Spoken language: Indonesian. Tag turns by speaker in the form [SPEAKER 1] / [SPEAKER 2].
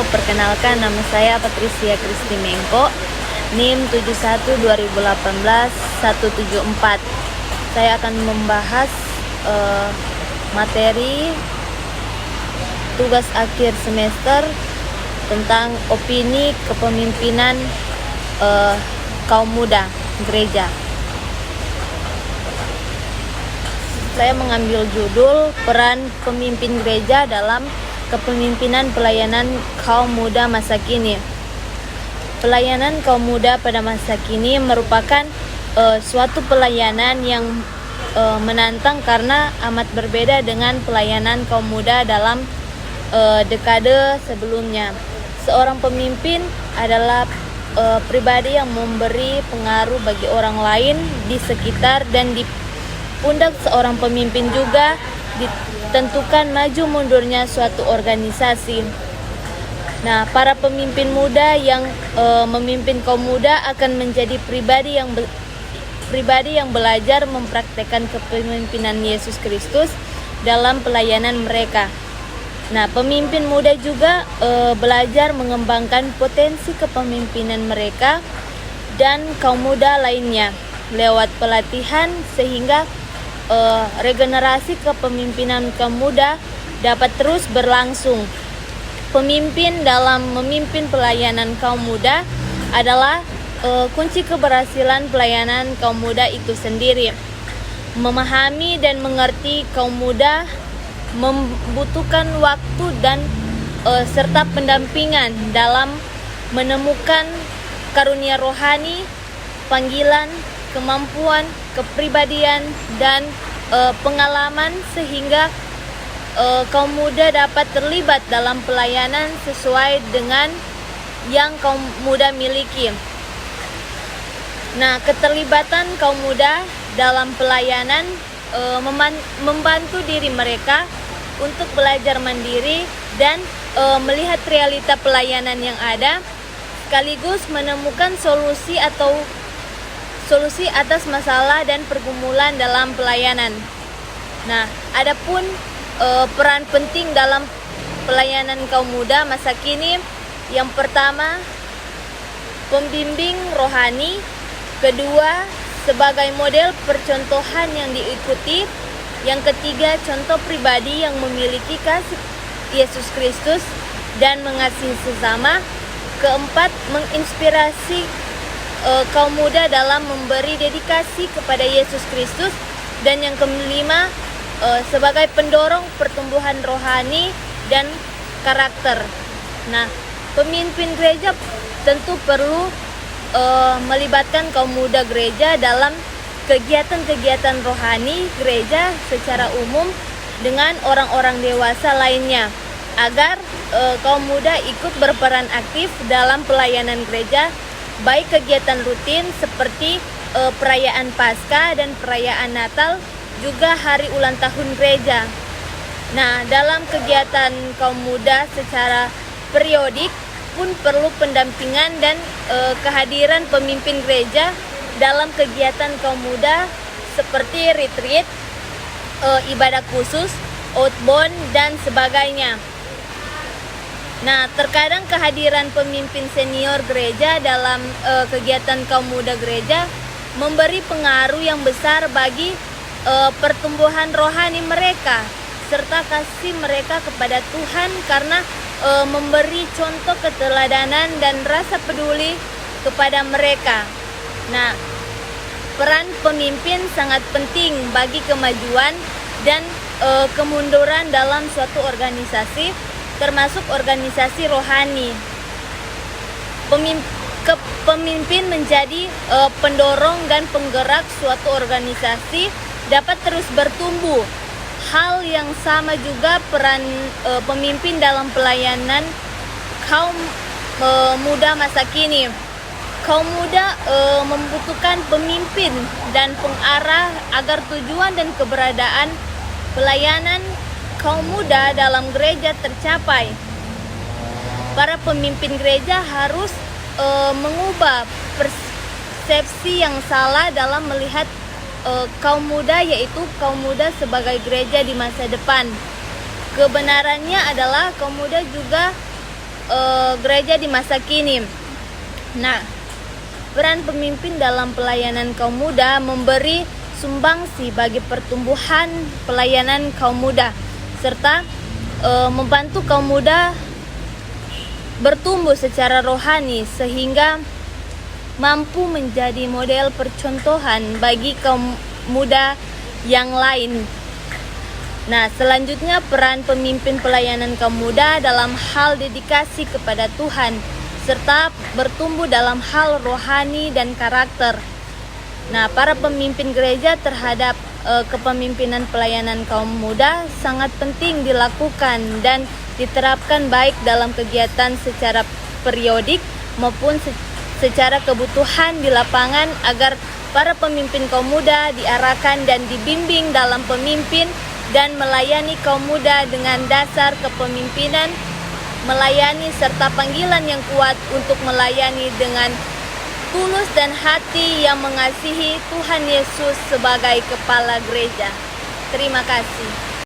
[SPEAKER 1] Perkenalkan, nama saya Patricia Kristi Mengko, NIM 71 2018 174. Saya akan membahas materi tugas akhir semester tentang opini kepemimpinan kaum muda gereja. Saya mengambil judul peran pemimpin gereja dalam kepemimpinan pelayanan kaum muda masa kini. Pelayanan kaum muda pada masa kini merupakan suatu pelayanan yang menantang karena amat berbeda dengan pelayanan kaum muda dalam dekade sebelumnya. Seorang pemimpin adalah pribadi yang memberi pengaruh bagi orang lain di sekitar, dan di pundak seorang pemimpin juga ditentukan maju mundurnya suatu organisasi. Nah, para pemimpin muda yang memimpin kaum muda akan menjadi pribadi yang belajar mempraktekkan kepemimpinan Yesus Kristus dalam pelayanan mereka. Nah, pemimpin muda juga belajar mengembangkan potensi kepemimpinan mereka dan kaum muda lainnya lewat pelatihan, sehingga regenerasi kepemimpinan kaum muda dapat terus berlangsung. Pemimpin dalam memimpin pelayanan kaum muda adalah kunci keberhasilan pelayanan kaum muda itu sendiri. Memahami dan mengerti kaum muda membutuhkan waktu dan serta pendampingan dalam menemukan karunia rohani, panggilan, kemampuan, kepribadian, dan pengalaman, sehingga kaum muda dapat terlibat dalam pelayanan sesuai dengan yang kaum muda miliki. Nah, keterlibatan kaum muda dalam pelayanan membantu diri mereka untuk belajar mandiri dan melihat realita pelayanan yang ada, sekaligus menemukan solusi atas masalah dan pergumulan dalam pelayanan. Nah, adapun peran penting dalam pelayanan kaum muda masa kini, yang pertama, pembimbing rohani; kedua, sebagai model percontohan yang diikuti; yang ketiga, contoh pribadi yang memiliki kasih Yesus Kristus dan mengasihi sesama; keempat, menginspirasi kaum muda dalam memberi dedikasi kepada Yesus Kristus; dan yang kelima, sebagai pendorong pertumbuhan rohani dan karakter. Nah, pemimpin gereja tentu perlu melibatkan kaum muda gereja dalam kegiatan-kegiatan rohani gereja secara umum dengan orang-orang dewasa lainnya, agar kaum muda ikut berperan aktif dalam pelayanan gereja, baik kegiatan rutin seperti perayaan Paskah dan perayaan Natal, juga hari ulang tahun gereja. Nah, dalam kegiatan kaum muda secara periodik pun perlu pendampingan dan kehadiran pemimpin gereja dalam kegiatan kaum muda seperti retreat, ibadah khusus, outbound, dan sebagainya. Nah, terkadang kehadiran pemimpin senior gereja dalam kegiatan kaum muda gereja memberi pengaruh yang besar bagi pertumbuhan rohani mereka serta kasih mereka kepada Tuhan, karena memberi contoh keteladanan dan rasa peduli kepada mereka. Nah, peran pemimpin sangat penting bagi kemajuan dan kemunduran dalam suatu organisasi, termasuk organisasi rohani. Pemimpin menjadi pendorong dan penggerak suatu organisasi dapat terus bertumbuh. Hal yang sama juga peran pemimpin dalam pelayanan kaum muda masa kini. Kaum muda membutuhkan pemimpin dan pengarah agar tujuan dan keberadaan pelayanan kaum muda dalam gereja tercapai. Para pemimpin gereja harus mengubah persepsi yang salah dalam melihat kaum muda, yaitu kaum muda sebagai gereja di masa depan. Kebenarannya adalah kaum muda juga gereja di masa kini. Nah, peran pemimpin dalam pelayanan kaum muda memberi sumbangsi bagi pertumbuhan pelayanan kaum muda serta membantu kaum muda bertumbuh secara rohani sehingga mampu menjadi model percontohan bagi kaum muda yang lain. Nah, selanjutnya peran pemimpin pelayanan kaum muda dalam hal dedikasi kepada Tuhan serta bertumbuh dalam hal rohani dan karakter. Nah, para pemimpin gereja terhadap kepemimpinan pelayanan kaum muda sangat penting dilakukan dan diterapkan baik dalam kegiatan secara periodik maupun secara kebutuhan di lapangan agar para pemimpin kaum muda diarahkan dan dibimbing dalam pemimpin dan melayani kaum muda dengan dasar kepemimpinan, melayani serta panggilan yang kuat untuk melayani dengan tulus dan hati yang mengasihi Tuhan Yesus sebagai kepala gereja. Terima kasih.